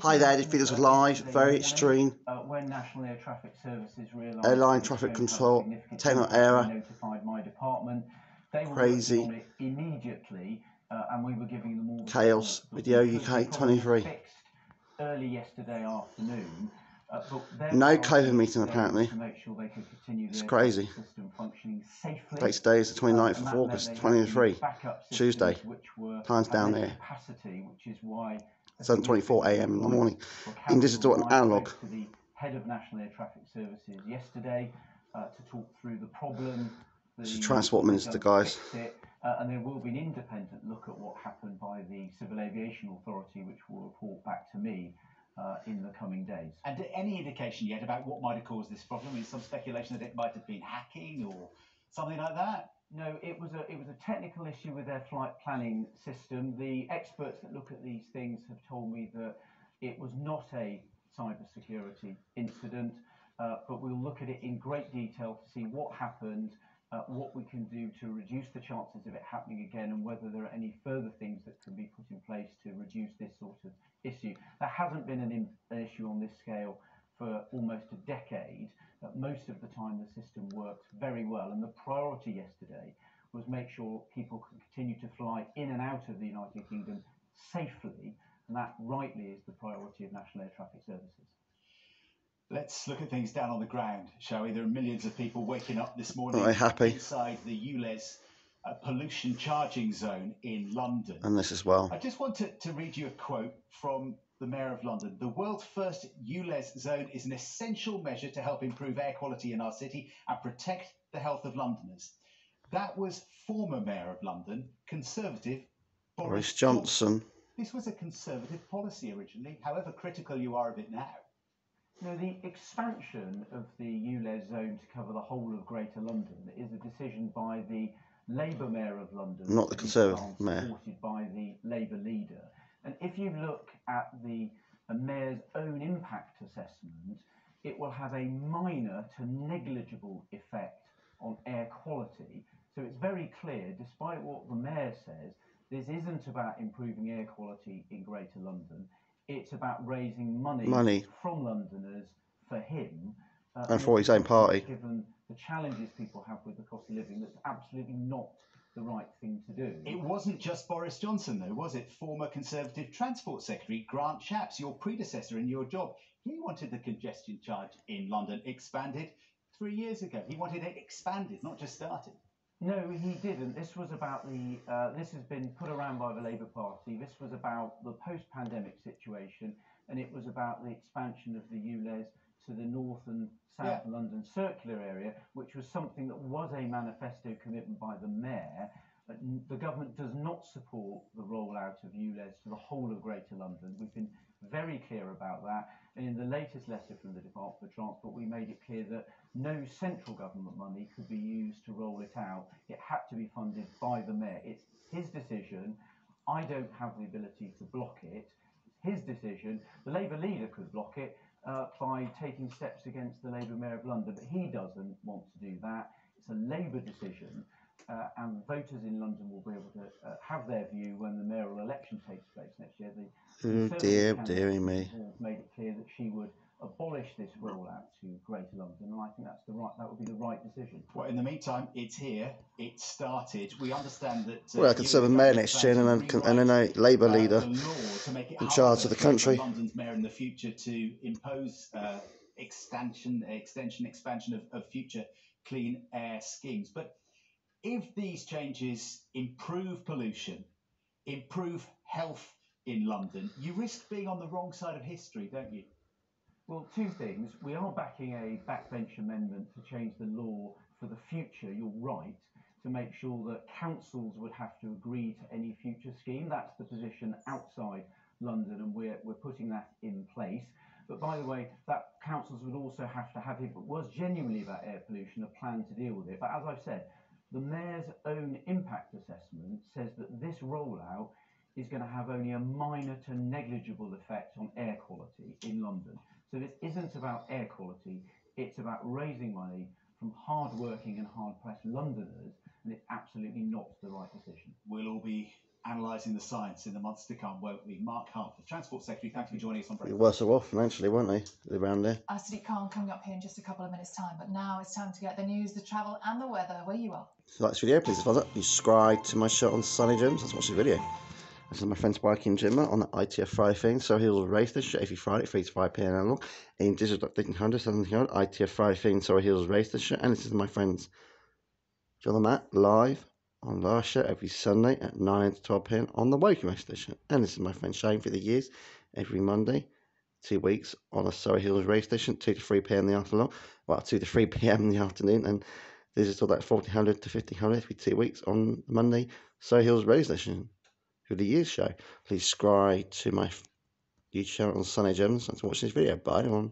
Hi there, this video's live, very extreme. When National Air Traffic Services realised Airline traffic control, 10 error. Notified my department. They were Crazy. working on it immediately, and we were giving them all the Chaos. Video UK 23. Fixed early yesterday afternoon. No COVID meeting apparently. To make sure they could continue it's the crazy. System functioning safely. Date today is the 29th of August 23. Tuesday. Time's down there. Capacity, which is why 7:24 AM in the morning. In digital and analog. To the head of National Air Traffic Services yesterday to talk through the problem. This is Transport Minister, guys. And there will be an independent look at what happened by the Civil Aviation Authority, which will report back to me in the coming days. And any indication yet about what might have caused this problem? I mean, some speculation that it might have been hacking or something like that? No, it was a technical issue with their flight planning system. The experts that look at these things have told me that it was not a cybersecurity incident, but we'll look at it in great detail to see what happened, what we can do to reduce the chances of it happening again, and whether there are any further things that can be put in place to reduce this sort of issue. There hasn't been an issue on this scale for almost a decade. Most of the time the system works very well, and the priority yesterday was make sure people can continue to fly in and out of the United Kingdom safely, and that rightly is the priority of National Air Traffic Services. Let's look at things down on the ground, shall we? There are millions of people waking up this morning inside the ULEZ pollution charging zone in London. And this as well. I just want to read you a quote from the Mayor of London. The world's first ULEZ zone is an essential measure to help improve air quality in our city and protect the health of Londoners. That was former Mayor of London, Conservative Boris Johnson. This was a Conservative policy originally, however critical you are of it now. No, the expansion of the ULEZ zone to cover the whole of Greater London is a decision by the Labour Mayor of London, not the Conservative Mayor, supported by the Labour leader. And if you look at the Mayor's own impact assessment, it will have a minor to negligible effect on air quality. So it's very clear, despite what the Mayor says, this isn't about improving air quality in Greater London. It's about raising money from Londoners for him and for his own party. Given the challenges people have with the cost of living, that's absolutely not the right thing to do. It wasn't just Boris Johnson, though, was it? Former Conservative Transport Secretary Grant Shapps, your predecessor in your job, he wanted the congestion charge in London expanded 3 years ago. He wanted it expanded, not just started. No, he didn't. This was about the, this has been put around by the Labour Party. This was about the post-pandemic situation, and it was about the expansion of the ULEZ to the North and South London circular area, which was something that was a manifesto commitment by the Mayor. The government does not support the rollout of ULEZ to the whole of Greater London. We've been very clear about that. And in the latest letter from the Department for Transport, we made it clear that no central government money could be used to roll it out. It had to be funded by the Mayor. It's his decision. I don't have the ability to block it. It's his decision. The Labour leader could block it by taking steps against the Labour Mayor of London, but he doesn't want to do that. It's a Labour decision. And voters in London will be able to have their view when the mayoral election takes place next year. Dear me. Made it clear that she would abolish this rollout to Greater London, and I think that would be the right decision. Well, in the meantime, it's here. It started. We understand that. Well, a Conservative mayor next year, and then a Labour leader in charge of the country. London's mayor in the future to impose expansion of future clean air schemes, but. If these changes improve pollution, improve health in London, you risk being on the wrong side of history, don't you? Well, two things. We are backing a backbench amendment to change the law for the future, you're right, to make sure that councils would have to agree to any future scheme. That's the position outside London, and we're putting that in place. But by the way, that councils would also have to have, if it was genuinely about air pollution, a plan to deal with it. But as I've said, the Mayor's own impact assessment says that this rollout is going to have only a minor to negligible effect on air quality in London. So this isn't about air quality, it's about raising money from hard-working and hard-pressed Londoners, and it's absolutely not the right decision. We'll all be analysing the science in the months to come, won't we? Mark Hunt, the Transport Secretary, thanks for joining us on Be Breakfast. worse off financially, won't they, around there? Sadiq Khan coming up here in just a couple of minutes' time, but now it's time to get the news, the travel and the weather where you are. If you like this video, please subscribe to my show on Sunny Gyms. Let's watch the video. This is my friend's biking gym on the ITF Friday thing. So he'll race this shit every Friday, 3 to 5 p.m. long. In digital 100, 1700, ITF Friday thing. So he'll race this shit. And this is my friend's John Matt live on last show every Sunday at 9 to 12 p.m. on the Woking Race Station. And this is my friend Shane for the years every Monday, 2 weeks on a Surrey Hills race station, 2 to 3 p.m. in the afternoon. Well, 2 to 3 p.m. in the afternoon. And this is all that 1400 to 1500 every 2 weeks on Monday, Surrey Hills race station. For the year's show, please subscribe to my YouTube channel on Sunny Gyms and to watch this video. Bye, everyone.